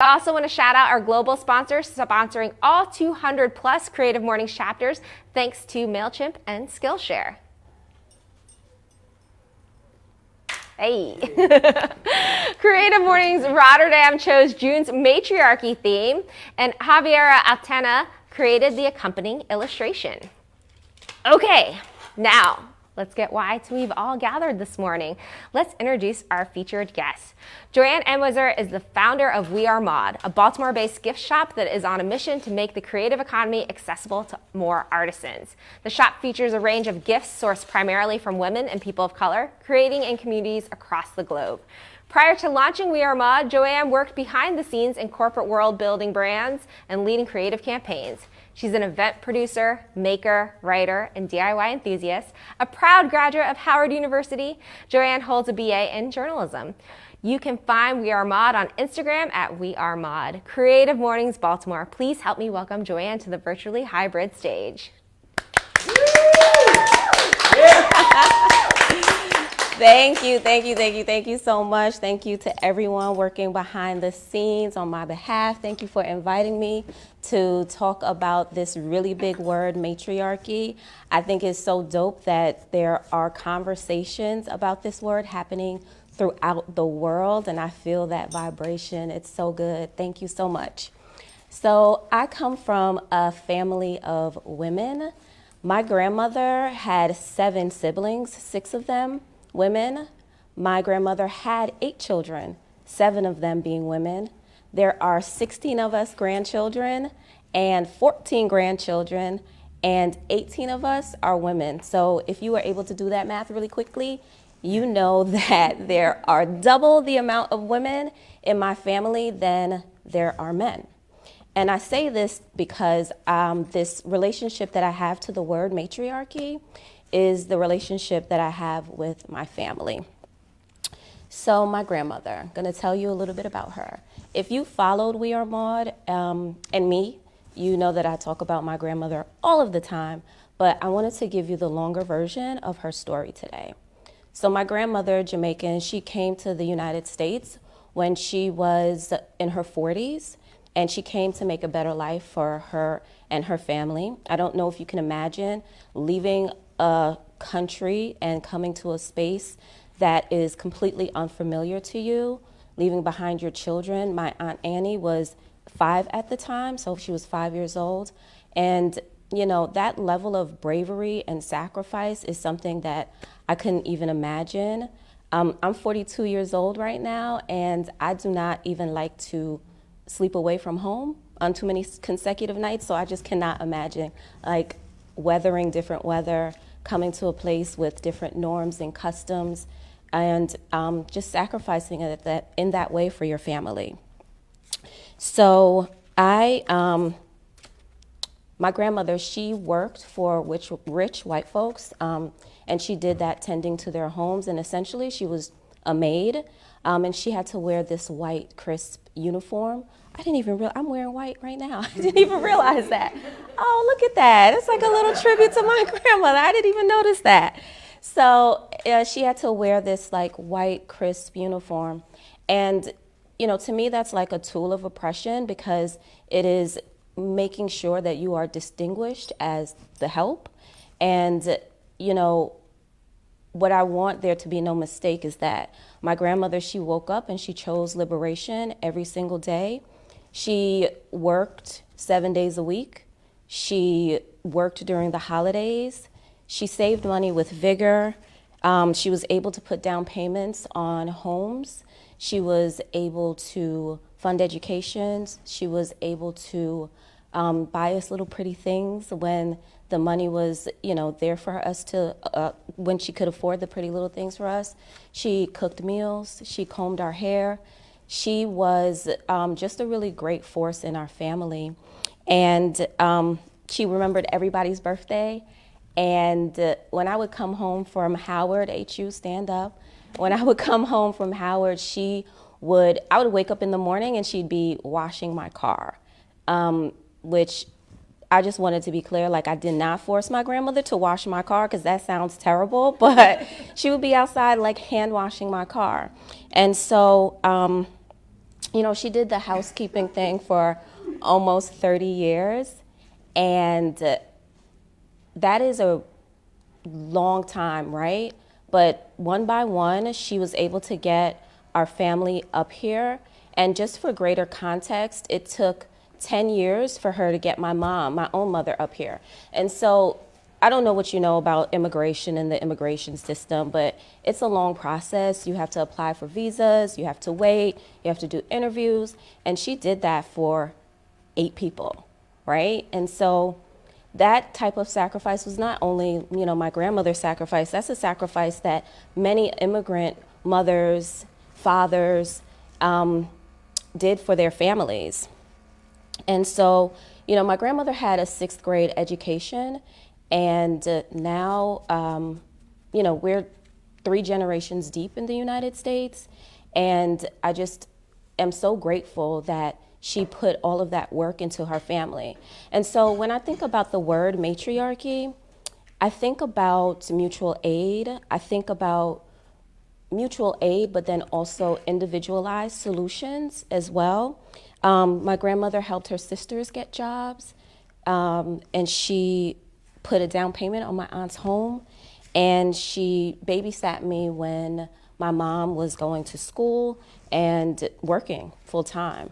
I also want to shout out our global sponsors sponsoring all 200 plus Creative Mornings chapters, thanks to MailChimp and Skillshare. Hey. Creative Mornings Rotterdam chose June's Matriarchy theme, and Javiera Altena created the accompanying illustration. Okay, now let's get why we've all gathered this morning. Let's introduce our featured guest. Joanne Enwezor is the founder of We Are Mod, a Baltimore-based gift shop that is on a mission to make the creative economy accessible to more artisans. The shop features a range of gifts sourced primarily from women and people of color, creating in communities across the globe. Prior to launching We Are Mod, Joanne worked behind the scenes in corporate world building brands and leading creative campaigns. She's an event producer, maker, writer, and DIY enthusiast. A proud graduate of Howard University, Joanne holds a BA in journalism. You can find We Are Mod on Instagram at We Are Mod. Creative Mornings Baltimore, please help me welcome Joanne to the virtually hybrid stage. Thank you so much. Thank you to everyone working behind the scenes on my behalf. Thank you for inviting me to talk about this really big word, matriarchy. I think it's so dope that there are conversations about this word happening throughout the world, and I feel that vibration. It's so good. Thank you so much. So I come from a family of women. My grandmother had 7 siblings, 6 of them women. My grandmother had 8 children, 7 of them being women. There are 16 of us grandchildren and 14 grandchildren, and 18 of us are women. So if you were able to do that math really quickly, you know that there are double the amount of women in my family than there are men. And I say this because this relationship that I have to the word matriarchy is the relationship that I have with my family. So my grandmother, I'm gonna tell you a little bit about her. If you followed We Are Mod and me, you know that I talk about my grandmother all of the time, but I wanted to give you the longer version of her story today. So my grandmother, Jamaican, she came to the United States when she was in her 40s, and she came to make a better life for her and her family. I don't know if you can imagine leaving a country and coming to a space that is completely unfamiliar to you, leaving behind your children. My Aunt Annie was 5 at the time, so she was 5 years old. And you know, that level of bravery and sacrifice is something that I couldn't even imagine. I'm 42 years old right now, and I do not even like to sleep away from home on too many consecutive nights, so I just cannot imagine like weathering different weather, coming to a place with different norms and customs, and just sacrificing it in that way for your family. So my grandmother, she worked for rich white folks, and she did that tending to their homes, and essentially she was a maid, and she had to wear this white, crisp uniform. I didn't even realize, I'm wearing white right now. I didn't even realize that. Oh, look at that. It's like a little tribute to my grandmother. I didn't even notice that. So she had to wear this like white, crisp uniform. And, you know, to me, that's like a tool of oppression, because it is making sure that you are distinguished as the help. And, you know, what I want there to be no mistake is that my grandmother, she woke up and she chose liberation every single day. She worked 7 days a week. She worked during the holidays. She saved money with vigor. She was able to put down payments on homes. She was able to fund educations. She was able to buy us little pretty things when the money was, you know, there for us to, when she could afford the pretty little things for us. She cooked meals. She combed our hair. She was just a really great force in our family. And she remembered everybody's birthday. And when I would come home from Howard, HU, stand up. When I would come home from Howard, I would wake up in the morning and she'd be washing my car, which I just wanted to be clear, like I did not force my grandmother to wash my car, because that sounds terrible, but she would be outside like hand washing my car. And so she did the housekeeping thing for almost 30 years. And that is a long time, right? But one by one, she was able to get our family up here. And just for greater context, it took 10 years for her to get my mom, my own mother, up here. And so I don't know what you know about immigration and the immigration system, but it's a long process. You have to apply for visas, you have to wait, you have to do interviews. And she did that for 8 people, right? And so that type of sacrifice was not only, my grandmother's sacrifice, that's a sacrifice that many immigrant mothers, fathers did for their families. And so, my grandmother had a 6th grade education, and now, we're 3 generations deep in the United States. And I just am so grateful that she put all of that work into her family. And so when I think about the word matriarchy, I think about mutual aid. I think about mutual aid, but then also individualized solutions as well. My grandmother helped her sisters get jobs, and she put a down payment on my aunt's home, and she babysat me when my mom was going to school and working full time.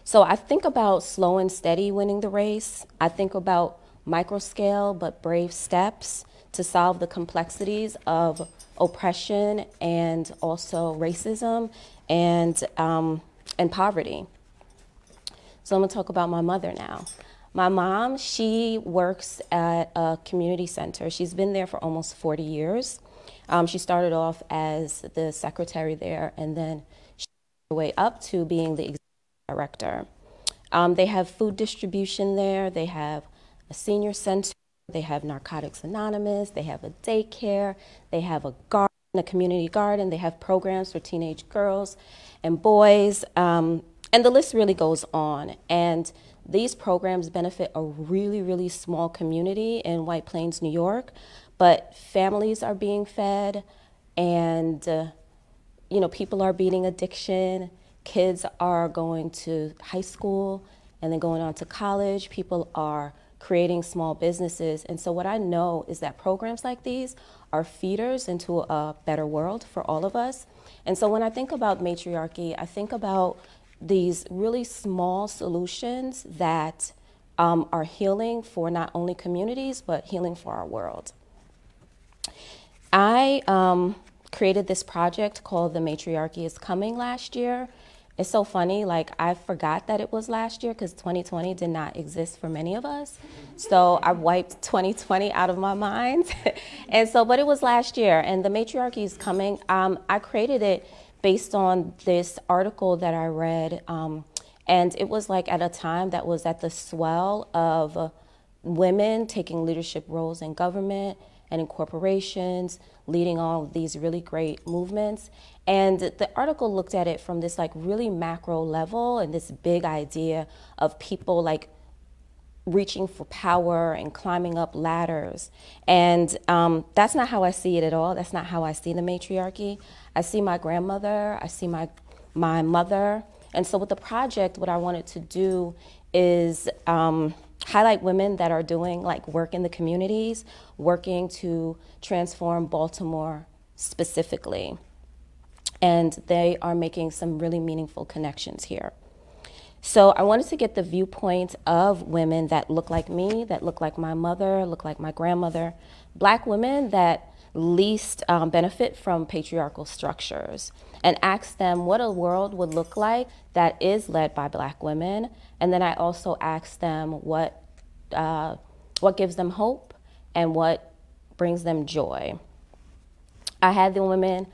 So I think about slow and steady winning the race. I think about micro scale but brave steps to solve the complexities of oppression and also racism and poverty. So I'm gonna talk about my mother now. My mom, she works at a community center. She's been there for almost 40 years. She started off as the secretary there, and then she worked her way up to being the executive director. They have food distribution there. They have a senior center. They have Narcotics Anonymous. They have a daycare. They have a garden, a community garden. They have programs for teenage girls and boys. And the list really goes on. And these programs benefit a really, really small community in White Plains, New York. But families are being fed, and people are beating addiction. Kids are going to high school and then going on to college. People are creating small businesses. And so what I know is that programs like these are feeders into a better world for all of us. And so when I think about matriarchy, I think about these really small solutions that are healing for not only communities, but healing for our world. I created this project called The Matriarchy is Coming last year. It's so funny, I forgot that it was last year because 2020 did not exist for many of us. So I wiped 2020 out of my mind. But it was last year, and The Matriarchy is Coming. I created it based on this article that I read, and it was at a time that was at the swell of women taking leadership roles in government and in corporations, leading all of these really great movements. And the article looked at it from this really macro level and this big idea of people reaching for power and climbing up ladders. And that's not how I see it at all. That's not how I see the matriarchy. I see my grandmother, I see my mother. And so with the project, what I wanted to do is highlight women that are doing work in the communities, working to transform Baltimore specifically. And they are making some really meaningful connections here. So I wanted to get the viewpoint of women that look like me, that look like my mother, look like my grandmother, Black women that least benefit from patriarchal structures, and ask them what a world would look like that is led by Black women. And then I also asked them what gives them hope and what brings them joy. I had the women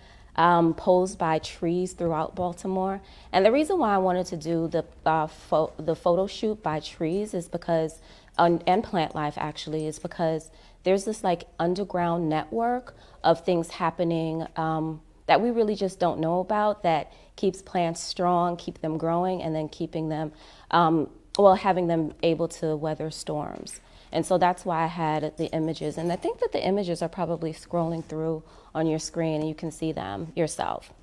posed by trees throughout Baltimore. And the reason why I wanted to do the photo shoot by trees is because, and plant life actually, is because there's this underground network of things happening that we really just don't know about that keeps plants strong, keep them growing, and then keeping them, having them able to weather storms. And so that's why I had the images. And I think that the images are probably scrolling through on your screen and you can see them yourself.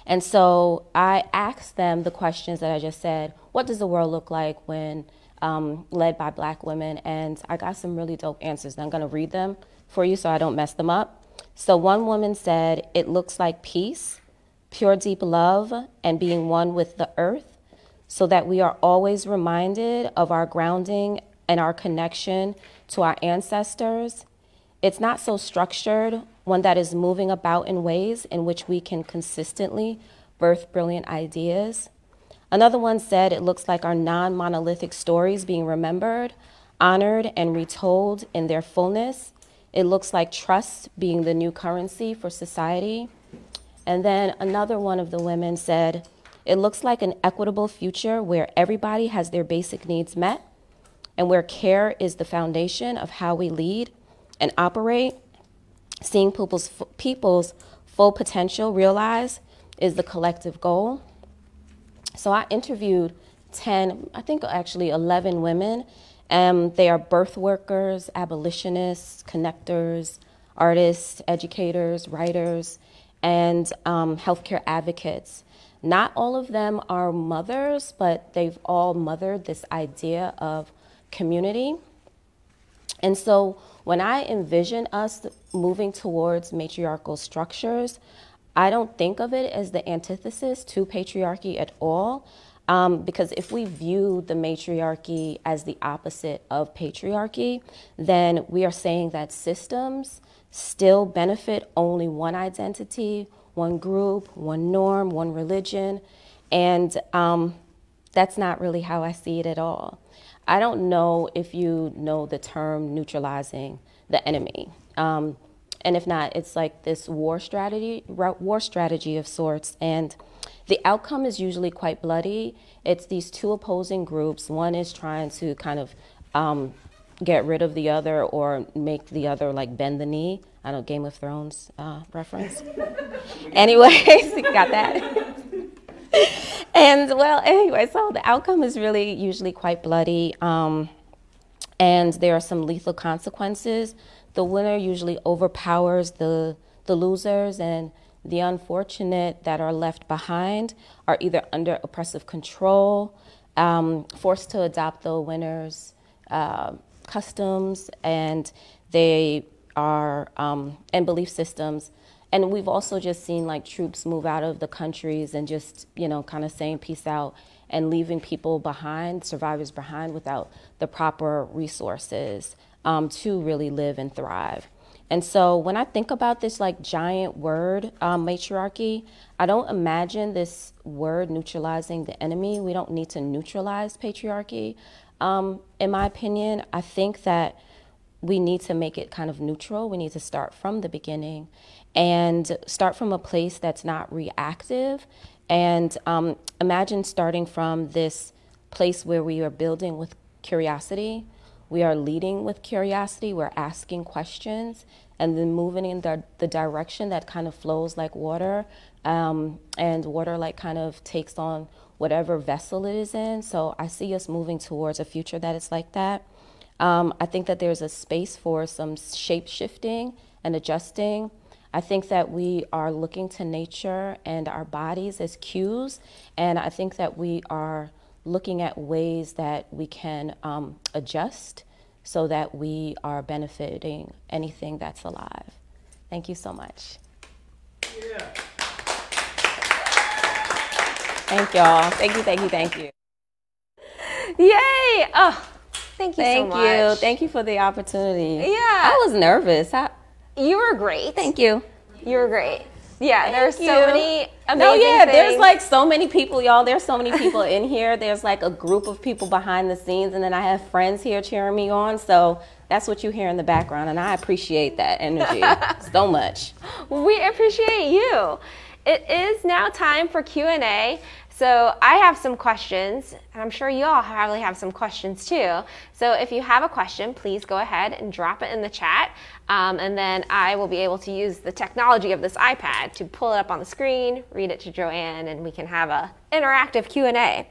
And so I asked them the questions that I just said. What does the world look like when led by Black women? And I got some really dope answers. And I'm going to read them for you so I don't mess them up. So one woman said, it looks like peace, pure deep love, and being one with the earth, so that we are always reminded of our grounding and our connection to our ancestors. It's not so structured, one that is moving about in ways in which we can consistently birth brilliant ideas. Another one said it looks like our non-monolithic stories being remembered, honored, and retold in their fullness. It looks like trust being the new currency for society. And then another one of the women said, it looks like an equitable future where everybody has their basic needs met and where care is the foundation of how we lead and operate. Seeing people's full potential realized is the collective goal. So I interviewed 10, I think actually 11 women. They are birth workers, abolitionists, connectors, artists, educators, writers, and healthcare advocates. Not all of them are mothers, but they've all mothered this idea of community. And so when I envision us moving towards matriarchal structures, I don't think of it as the antithesis to patriarchy at all, because if we view the matriarchy as the opposite of patriarchy, then we are saying that systems still benefit only one identity, one group, one norm, one religion, and that's not really how I see it at all. I don't know if you know the term neutralizing the enemy. And if not, it's like this war strategy of sorts. And the outcome is usually quite bloody. It's these two opposing groups. One is trying to kind of get rid of the other or make the other like bend the knee. I know, Game of Thrones reference. Anyways, you got that. And well, anyway, so the outcome is really usually quite bloody, and there are some lethal consequences. The winner usually overpowers the losers, and the unfortunate that are left behind are either under oppressive control, forced to adopt the winner's customs, and they are, and belief systems. And we've also just seen like troops move out of the countries and just, you know, kind of saying peace out and leaving people behind, survivors behind, without the proper resources to really live and thrive. And so when I think about this like giant word, matriarchy, I don't imagine this word neutralizing the enemy. We don't need to neutralize patriarchy. In my opinion, I think that we need to make it kind of neutral. We need to start from the beginning and start from a place that's not reactive. And imagine starting from this place where we are building with curiosity. We are leading with curiosity. We're asking questions and then moving in the direction that kind of flows like water, and water like kind of takes on whatever vessel it is in. So I see us moving towards a future that is like that. I think that there's a space for some shape shifting and adjusting. I think that we are looking to nature and our bodies as cues, and I think that we are looking at ways that we can adjust so that we are benefiting anything that's alive. Thank you so much. Yeah. Thank y'all. Thank you, thank you, thank you. Yay! Oh, thank you so much. Thank you. Thank you for the opportunity. Yeah. I was nervous. You were great. Thank you. You were great. Yeah, there's so many amazing things. There's like so many people, y'all. There's so many people in here. There's like a group of people behind the scenes, and then I have friends here cheering me on. So that's what you hear in the background, and I appreciate that energy so much. We appreciate you. It is now time for Q&A. So I have some questions, and I'm sure you all probably have some questions too. So if you have a question, please go ahead and drop it in the chat, and then I will be able to use the technology of this iPad to pull it up on the screen, read it to Joanne, and we can have a interactive Q&A.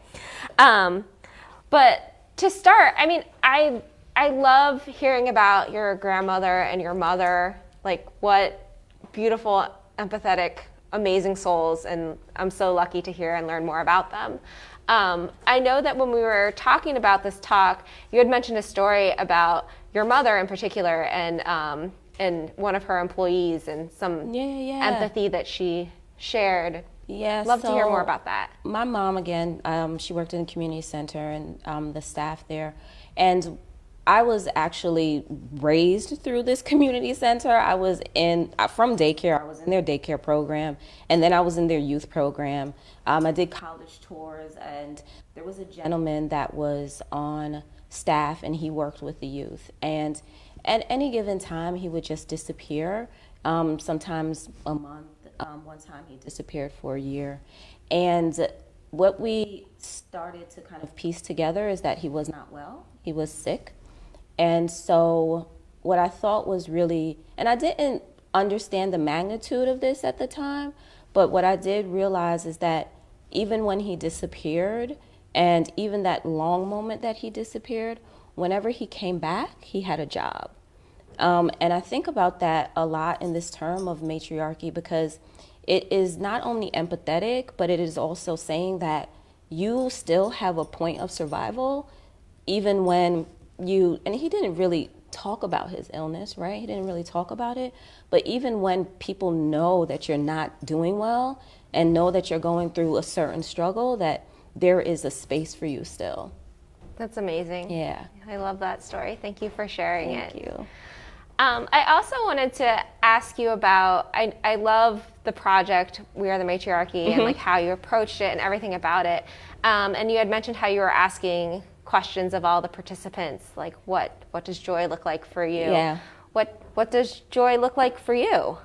But to start, I mean, I love hearing about your grandmother and your mother, like what beautiful, empathetic amazing souls, and I'm so lucky to hear and learn more about them. I know that when we were talking about this talk, you had mentioned a story about your mother in particular, and one of her employees, and some empathy that she shared. Yes, love to hear more about that. My mom, again, she worked in the community center and the staff there, and I was actually raised through this community center. I was from daycare. I was in their daycare program, and then I was in their youth program. I did college tours, and there was a gentleman that was on staff, and he worked with the youth. And at any given time, he would just disappear, sometimes a month. One time he disappeared for a year. And what we started to kind of piece together is that he was not well. He was sick. And so what I thought was really, and I didn't understand the magnitude of this at the time, but what I did realize is that even when he disappeared, and even that long moment that he disappeared, whenever he came back, he had a job. And I think about that a lot in this term of matriarchy, because it is not only empathetic, but it is also saying that you still have a point of survival, even when and he didn't really talk about his illness, right? He didn't really talk about it. But even when people know that you're not doing well and know that you're going through a certain struggle, that there is a space for you still. That's amazing. Yeah. I love that story. Thank you for sharing it. Thank you. I also wanted to ask you about, I love the project, We Are the Matriarchy, and like how you approached it and everything about it. And you had mentioned how you were asking questions of all the participants, like what does joy look like for you? Yeah. What does joy look like for you?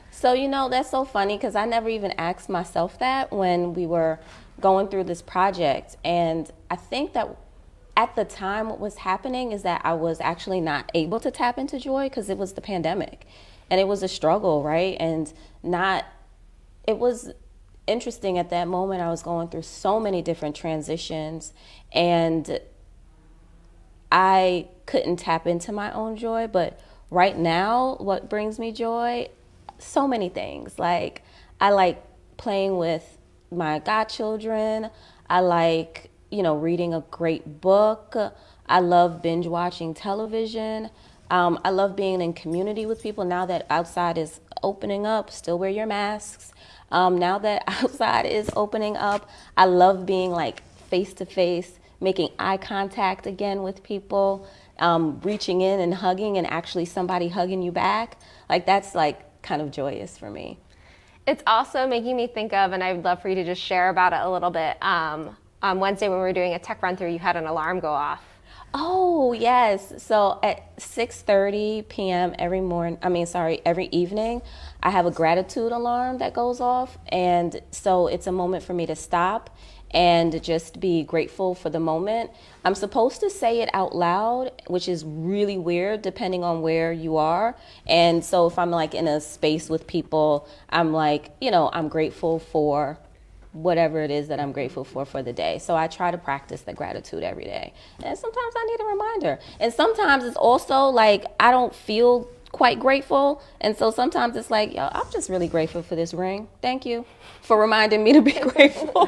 So, that's so funny, because I never even asked myself that when we were going through this project. And I think that at the time what was happening is that I was actually not able to tap into joy because it was the pandemic. And it was a struggle, right? And it was interesting at that moment. I was going through so many different transitions, and I couldn't tap into my own joy. But right now, what brings me joy? So many things. Like, I like playing with my godchildren. I like, reading a great book. I love binge watching television. I love being in community with people. Now that outside is opening up, still wear your masks. Now that outside is opening up, I love being like face to face, making eye contact again with people, reaching in and hugging, and actually somebody hugging you back. Like, that's like kind of joyous for me. It's also making me think of, and I'd love for you to just share about it a little bit. On Wednesday when we were doing a tech run through, you had an alarm go off. Oh, yes. So at 6:30 p.m. every evening, I have a gratitude alarm that goes off. And so it's a moment for me to stop and just be grateful for the moment. I'm supposed to say it out loud, which is really weird depending on where you are. And so if I'm like in a space with people, I'm like, I'm grateful for whatever it is that I'm grateful for the day. So I try to practice the gratitude every day. And sometimes I need a reminder. And sometimes it's also like I don't feel quite grateful. And so sometimes it's like, I'm just really grateful for this ring. Thank you for reminding me to be grateful.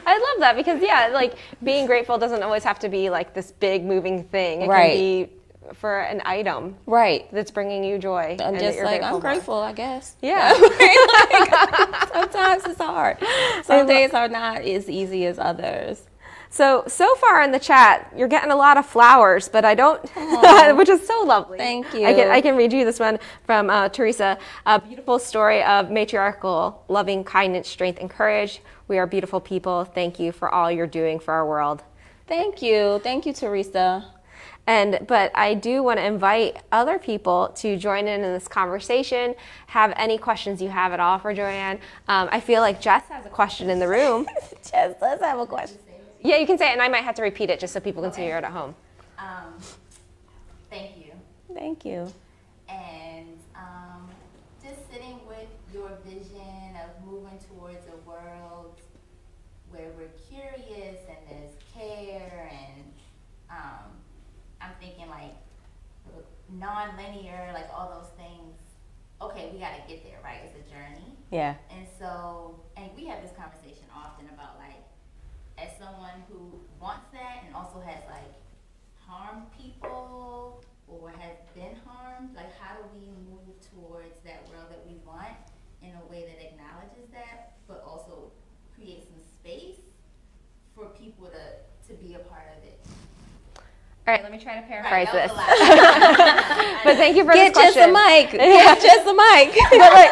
I love that, because like being grateful doesn't always have to be like this big moving thing. It Right. can be for an item, right, that's bringing you joy. I'm just like, I'm grateful, I guess. Yeah. Sometimes it's hard. Some days are not as easy as others. So far in the chat, you're getting a lot of flowers, but I don't, which is so lovely. Thank you. I can read you this one from Teresa. A beautiful story of matriarchal loving kindness, strength, and courage. We are beautiful people. Thank you for all you're doing for our world. Thank you, Teresa. But I do want to invite other people to join in this conversation. Have any questions you have at all for Joanne? I feel like Jess has a question in the room. Jess does have a question. Yeah, you can say it, and I might have to repeat it just so people can see it at home. Thank you. Thank you. And just sitting with your vision of moving towards a world where we're curious and there's care, and I'm thinking like non-linear, like all those things. okay, we got to get there, right? It's a journey. Yeah. And so, and we have this conversation often about like, as someone who wants that and also has like harmed people or has been harmed, like how do we move towards that world that we want in a way that acknowledges that, but also creates some space for people to be a part of it. All right, let me try to paraphrase Right, this. But thank you for Get this question. just a mic. Get just a mic. But like,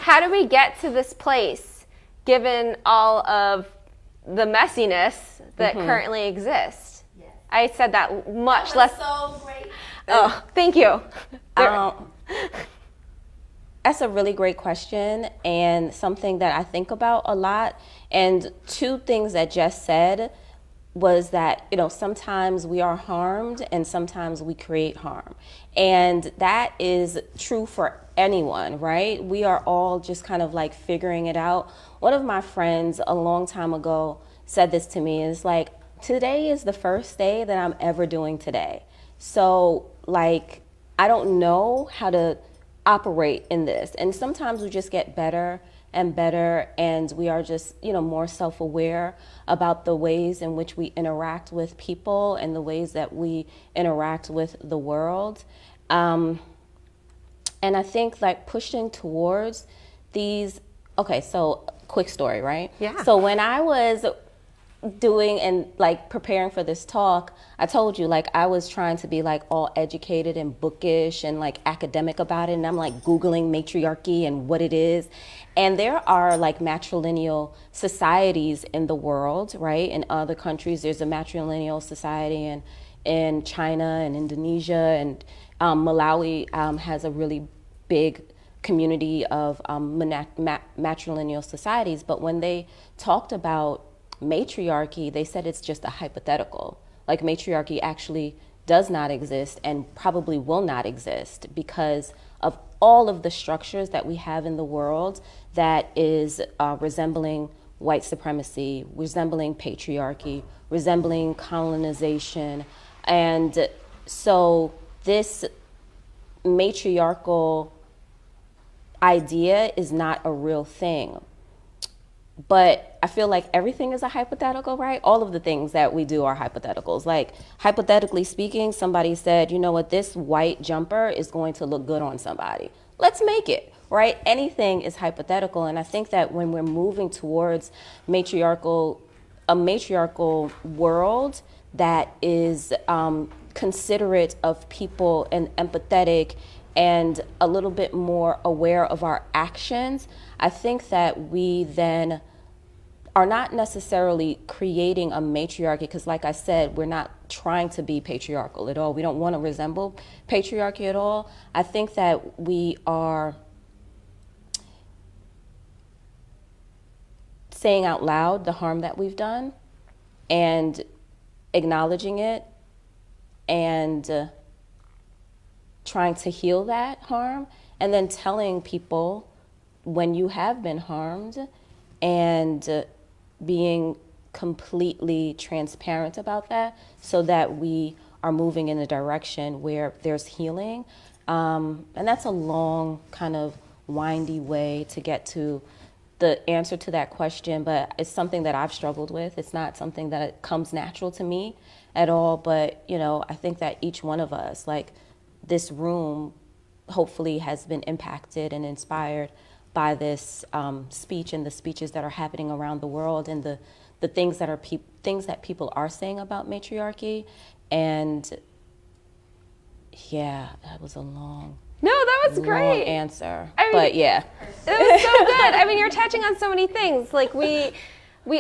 how do we get to this place, given all of the messiness that currently exists? Yes. I said that much That less. was so great. Oh, thank you. That's a really great question and something that I think about a lot. And two things that Jess said was that, you know, sometimes we are harmed and sometimes we create harm. And that is true for anyone, right? We are all just kind of like figuring it out. One of my friends a long time ago said this to me, is like, today is the first day that I'm ever doing today. So like, I don't know how to operate in this. And sometimes we just get better and better, and we are just, you know, more self-aware about the ways in which we interact with people and the ways that we interact with the world. And I think like pushing towards these, okay, so quick story, right? Yeah. So when I was doing and like preparing for this talk, I told you like I was trying to be like all educated and bookish and like academic about it, and I'm like Googling matriarchy and what it is. And there are like matrilineal societies in the world, right? In other countries, there's a matrilineal society in China and Indonesia, and Malawi has a really big community of matrilineal societies. But when they talked about matriarchy, they said it's just a hypothetical. Like matriarchy actually does not exist and probably will not exist because of all of the structures that we have in the world that is resembling white supremacy, resembling patriarchy, resembling colonization. And so this matriarchal idea is not a real thing. But I feel like everything is a hypothetical, right? All of the things that we do are hypotheticals. Like, hypothetically speaking, somebody said, you know what, this white jumper is going to look good on somebody. Let's make it, right? Anything is hypothetical. And I think that when we're moving towards a matriarchal world that is considerate of people and empathetic and a little bit more aware of our actions, I think that we then are not necessarily creating a matriarchy, because like I said, we're not trying to be patriarchal at all. We don't want to resemble patriarchy at all. I think that we are saying out loud the harm that we've done and acknowledging it and trying to heal that harm, and then telling people when you have been harmed and being completely transparent about that so that we are moving in a direction where there's healing. And that's a long, kind of windy way to get to the answer to that question, but it's something that I've struggled with. It's not something that comes natural to me at all, but you know, I think that each one of us, like this room, hopefully has been impacted and inspired by this speech and the speeches that are happening around the world, and the things that are things that people are saying about matriarchy. And yeah, that was a long great answer. I mean, but yeah, it was so good. I mean, you're touching on so many things. Like we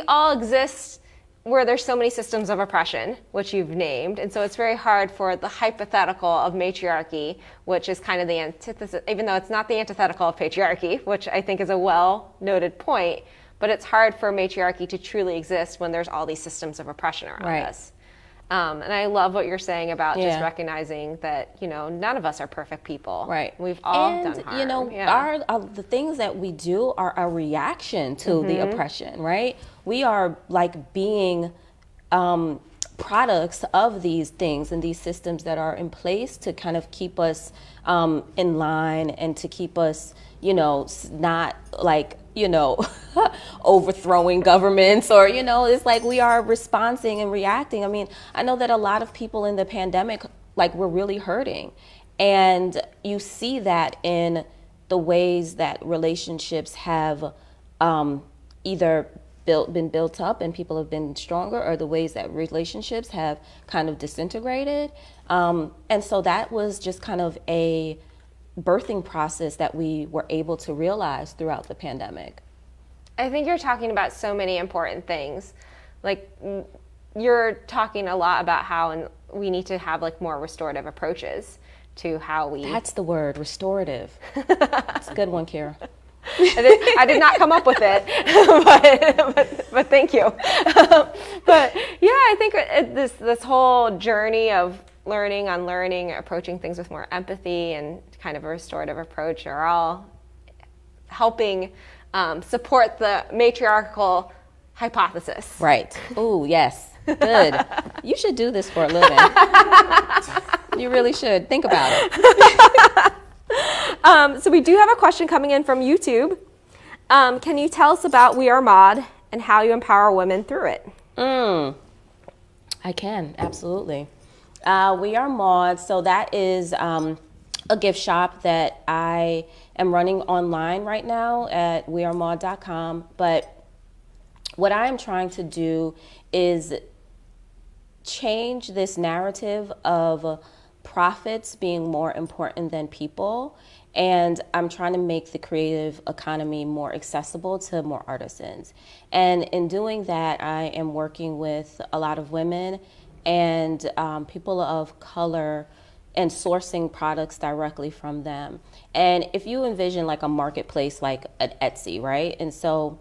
all exist where there's so many systems of oppression, which you've named. And so it's very hard for the hypothetical of matriarchy, which is kind of the antithesis, even though it's not the antithetical of patriarchy, which I think is a well-noted point, but it's hard for matriarchy to truly exist when there's all these systems of oppression around us. And I love what you're saying about just recognizing that, you know, none of us are perfect people. Right. We've all done harm. You know, the things that we do are a reaction to the oppression, right? We are like being products of these things and these systems that are in place to kind of keep us in line and to keep us, you know, not like, you know, overthrowing governments or, you know, it's like we are responding and reacting. I mean, I know that a lot of people in the pandemic, like, were really hurting. And you see that in the ways that relationships have either been built up and people have been stronger, or the ways that relationships have kind of disintegrated. And so that was just kind of a birthing process that we were able to realize throughout the pandemic. I think you're talking about so many important things. Like, you're talking a lot about how we need to have like more restorative approaches to how we... That's the word, restorative. It's a good one, Kira. I did not come up with it, but thank you. But yeah, I think this whole journey of learning, unlearning, approaching things with more empathy and kind of a restorative approach are all helping support the matriarchal hypothesis. Right. Ooh, yes. Good. You should do this for a living. You really should. Think about it. So we do have a question coming in from YouTube. Can you tell us about We Are Mod and how you empower women through it? I can, absolutely. We Are Mod, so that is a gift shop that I am running online right now at wearemod.com. But what I am trying to do is change this narrative of profits being more important than people, and I'm trying to make the creative economy more accessible to more artisans. And in doing that, I am working with a lot of women and people of color and sourcing products directly from them. And if you envision like a marketplace like an Etsy, right? And so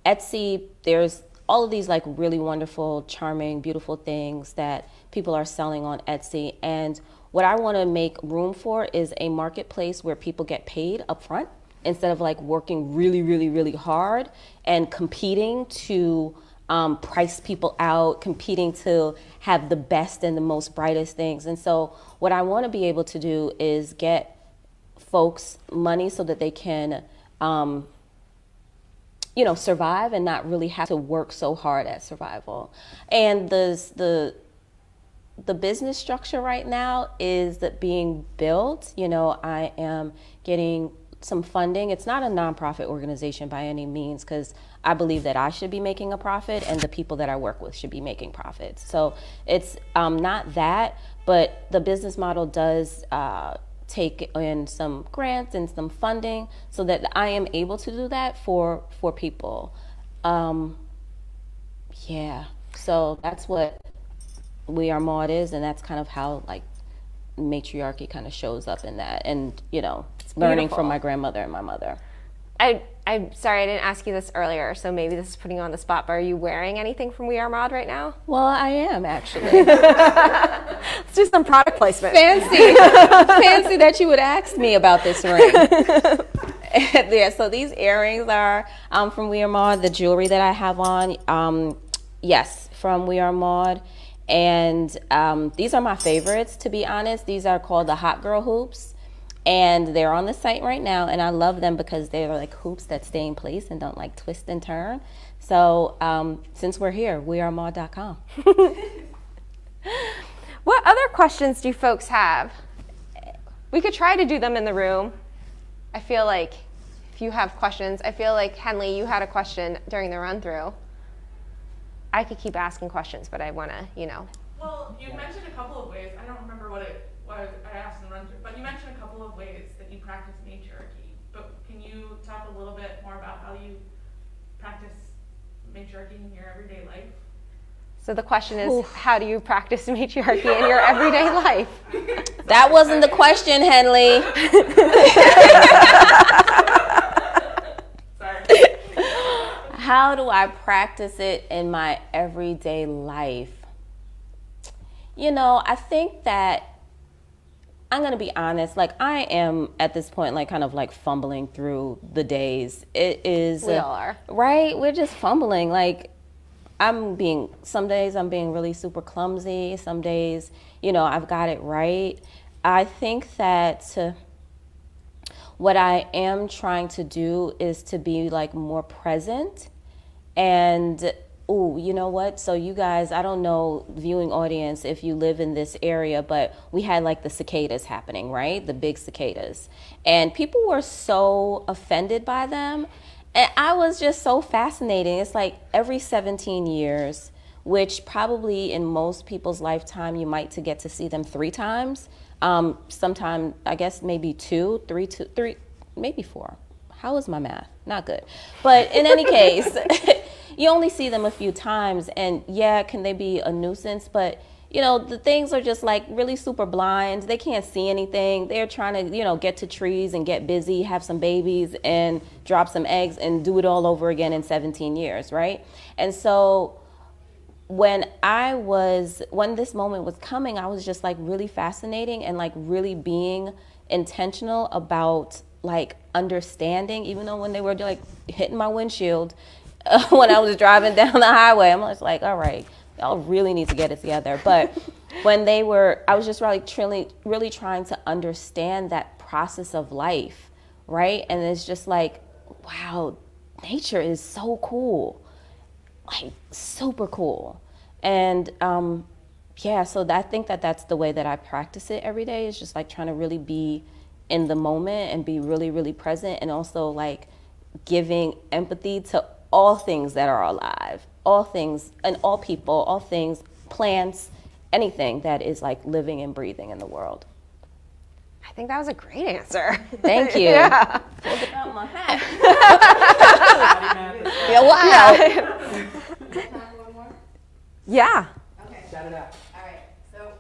Etsy, there's all of these like really wonderful, charming, beautiful things that people are selling on Etsy. And what I want to make room for is a marketplace where people get paid up front instead of like working really, really, really hard and competing to price people out, competing to have the best and the most brightest things. And so what I want to be able to do is get folks money so that they can you know, survive and not really have to work so hard at survival. And the business structure right now is being built. You know, I am getting some funding. It's not a nonprofit organization by any means, because I believe that I should be making a profit and the people that I work with should be making profits. So it's not that, but the business model does take in some grants and some funding so that I am able to do that for people. Yeah, so that's what We Are Mod is, and that's kind of how like matriarchy kind of shows up in that, and you know, learning from my grandmother and my mother. I'm sorry I didn't ask you this earlier, so maybe this is putting you on the spot, but are you wearing anything from We Are Mod right now? Well, I am actually. Let's do some product placement. Fancy that you would ask me about this ring. Yeah, so these earrings are from We Are Mod. The jewelry that I have on, yes, from We Are Mod. And these are my favorites, to be honest. These are called the Hot Girl Hoops. And they're on the site right now, and I love them because they're like hoops that stay in place and don't like twist and turn. So since we're here, wearemod.com. What other questions do folks have? We could try to do them in the room. I feel like if you have questions, I feel like, Henley, you had a question during the run-through. I could keep asking questions, but I want to, you know. Well, you mentioned a couple of ways. I don't remember what I asked in the run-through, but you mentioned a couple of ways that you practice matriarchy. But can you talk a little bit more about how you practice matriarchy in your everyday life? So the question is, how do you practice matriarchy in your everyday life? That wasn't the question, Henley. Sorry. How do I practice it in my everyday life? You know, I think that I'm going to be honest, like I am at this point, like kind of like fumbling through the days. It is. We all are. Right? We're just fumbling. Like some days I'm being really super clumsy. Some days, I've got it right. I think that what I am trying to do is to be like more present. And you know what? So you guys, I don't know, viewing audience, if you live in this area, but we had like the cicadas happening, right? The big cicadas. And people were so offended by them. And I was just so fascinated. It's like every 17 years, which probably in most people's lifetime, you might get to see them 3 times. Sometime, I guess maybe 2, 3, maybe 4. How is my math? Not good. But in any case, you only see them a few times, and yeah, can they be a nuisance? But the things are just like really super blind. They can't see anything. They're trying to, get to trees and get busy, have some babies and drop some eggs and do it all over again in 17 years, right? And so when this moment was coming, I was just like really fascinating and like really being intentional about like understanding, even though when they were like hitting my windshield, when I was driving down the highway, I'm just like, all right, y'all really need to get it together. But when I was just really trying to understand that process of life, right? And it's just like, wow, nature is so cool, like super cool. And so I think that's the way that I practice it every day, is just like trying to really be in the moment and be really, really present, and also like giving empathy to all things that are alive, all things and all people, all things, plants, anything that is like living and breathing in the world. I think that was a great answer. Thank you. Yeah. Talk about my hat. Yeah, wow. One more? Yeah. Okay. Shout it out. All right. So,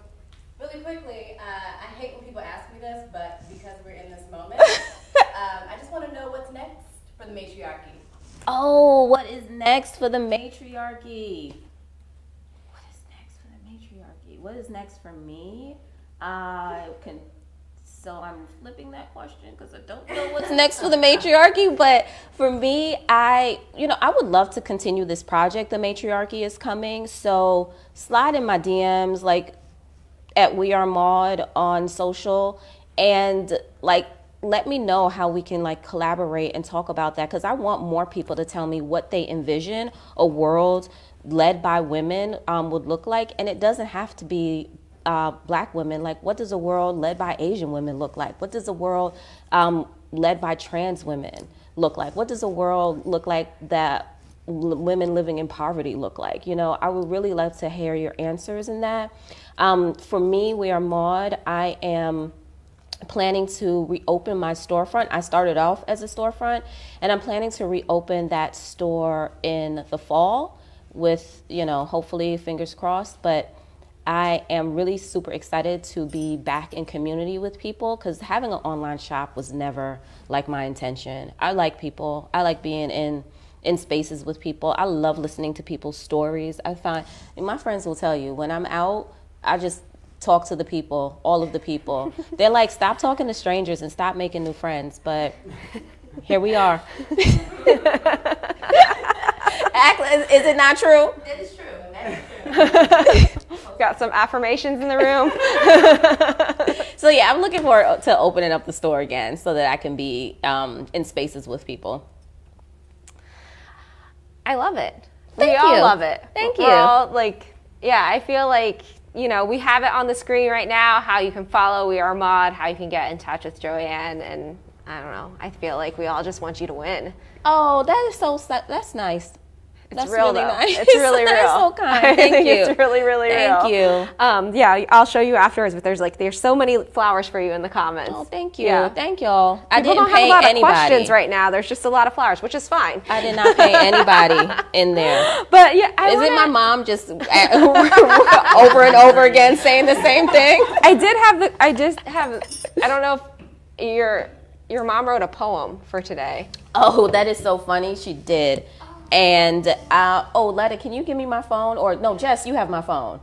really quickly, I hate when people ask me this, but because we're in this moment, I just want to know what's next for the matriarchy. Oh, what is next for the matriarchy? What is next for the matriarchy? What is next for me? So I'm flipping that question because I don't know what's next for the matriarchy. But for me, I would love to continue this project. The matriarchy is coming. So slide in my DMs, like at We Are Maud on social, and like let me know how we can like collaborate and talk about that, because I want more people to tell me what they envision a world led by women would look like. And it doesn't have to be Black women. Like, what does a world led by Asian women look like? What does a world led by trans women look like? What does a world look like that women living in poverty look like? I would really love to hear your answers in that. For me, We Are Maud, I am planning to reopen my storefront. I started off as a storefront, and I'm planning to reopen that store in the fall with, hopefully, fingers crossed. But I am really super excited to be back in community with people, because having an online shop was never like my intention. I like people. I like being in spaces with people. I love listening to people's stories. My friends will tell you, when I'm out, I just talk to the people, all of the people. They're like, stop talking to strangers and stop making new friends. But here we are. Is it not true? It is true. That is true. Got some affirmations in the room. So yeah, I'm looking forward to opening up the store again so that I can be in spaces with people. I love it. Thank we all you. love it. Thank We're you. all I feel like, we have it on the screen right now, how you can follow We Are Maud, how you can get in touch with Joanne, and I don't know. I feel like we all just want you to win. Oh, that's nice. It's That's real really though. nice. It's really real. That's so kind. I Thank think you. It's really, really real. Thank you. Yeah, I'll show you afterwards. But there's so many flowers for you in the comments. Oh, thank you. Yeah. Thank y'all. I People didn't don't have pay a lot anybody. of questions right now. There's just a lot of flowers, which is fine. I did not pay anybody in there. But yeah, Is it my mom just over and over again saying the same thing? I don't know if your mom wrote a poem for today. Oh, that is so funny. She did. And, Letta, can you give me my phone? Or, no, Jess, you have my phone.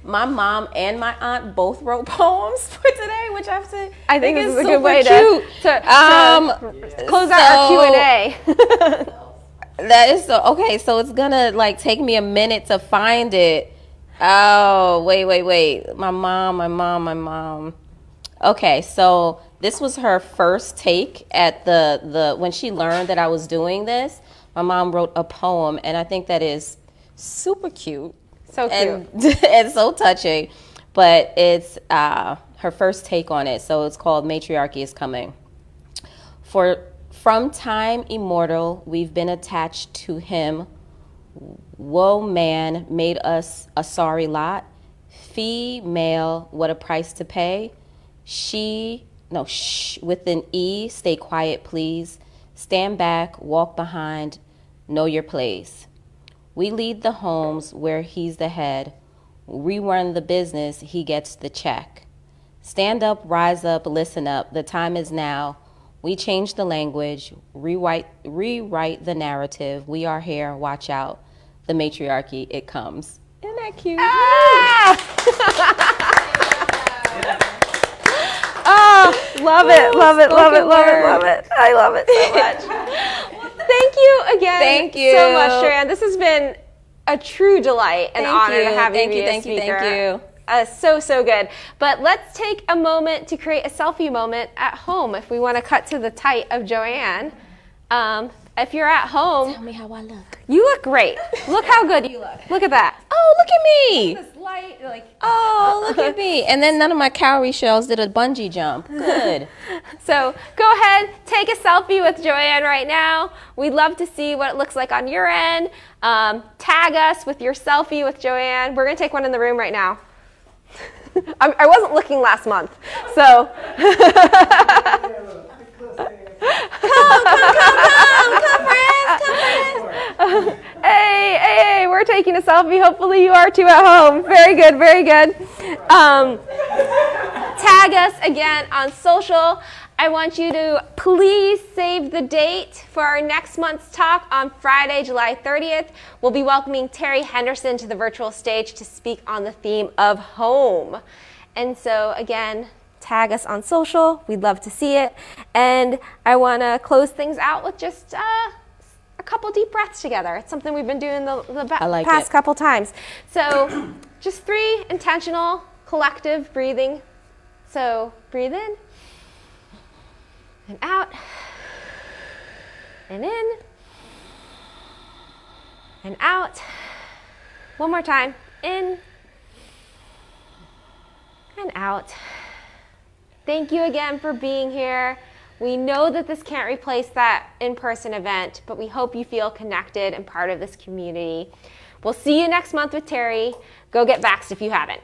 My mom and my aunt both wrote poems for today, which I think this is is a good way to to close out our Q&A. That is so, okay, so it's gonna like take me a minute to find it. Oh, wait. My mom. Okay, so this was her first take at the when she learned that I was doing this. My mom wrote a poem, and I think that is super cute. So cute. And so touching. But it's her first take on it, so it's called Matriarchy is Coming. From time immortal, we've been attached to him. Woe man made us a sorry lot. Female, what a price to pay. Shh, with an E, stay quiet, please. Stand back, walk behind, know your place. We lead the homes where he's the head. We run the business, he gets the check. Stand up, rise up, listen up. The time is now. We change the language, rewrite the narrative. We are here, watch out. The matriarchy, it comes. Isn't that cute? Ah! Oh, love it. I love it so much. Thank you again. Thank you so much, Joanne. This has been a true delight and honor to have you be a speaker. Thank you. So good. But let's take a moment to create a selfie moment at home if we want to cut to the tight of Joanne. If you're at home, Tell me how I look. You look great. Look how good you look. Look at that. Oh, look at me. This light, like, Oh, look at me. And then none of my cowrie shells did a bungee jump. Good. So go ahead, take a selfie with Joanne right now. We'd love to see what it looks like on your end. Tag us with your selfie with Joanne. We're going to take one in the room right now. I wasn't looking last month, so. Come, friends. Hey, we're taking a selfie. Hopefully you are too at home. Very good. Tag us again on social. I want you to please save the date for our next month's talk on Friday, July 30th. We'll be welcoming Terry Henderson to the virtual stage to speak on the theme of home. And so again, tag us on social. We'd love to see it. And I want to close things out with just a couple deep breaths together. It's something we've been doing the past couple times. So just 3 intentional, collective breathing. So breathe in. And out, and in, and out. One more time, in, and out. Thank you again for being here. We know that this can't replace that in-person event, but we hope you feel connected and part of this community. We'll see you next month with Terry. Go get vaxxed if you haven't.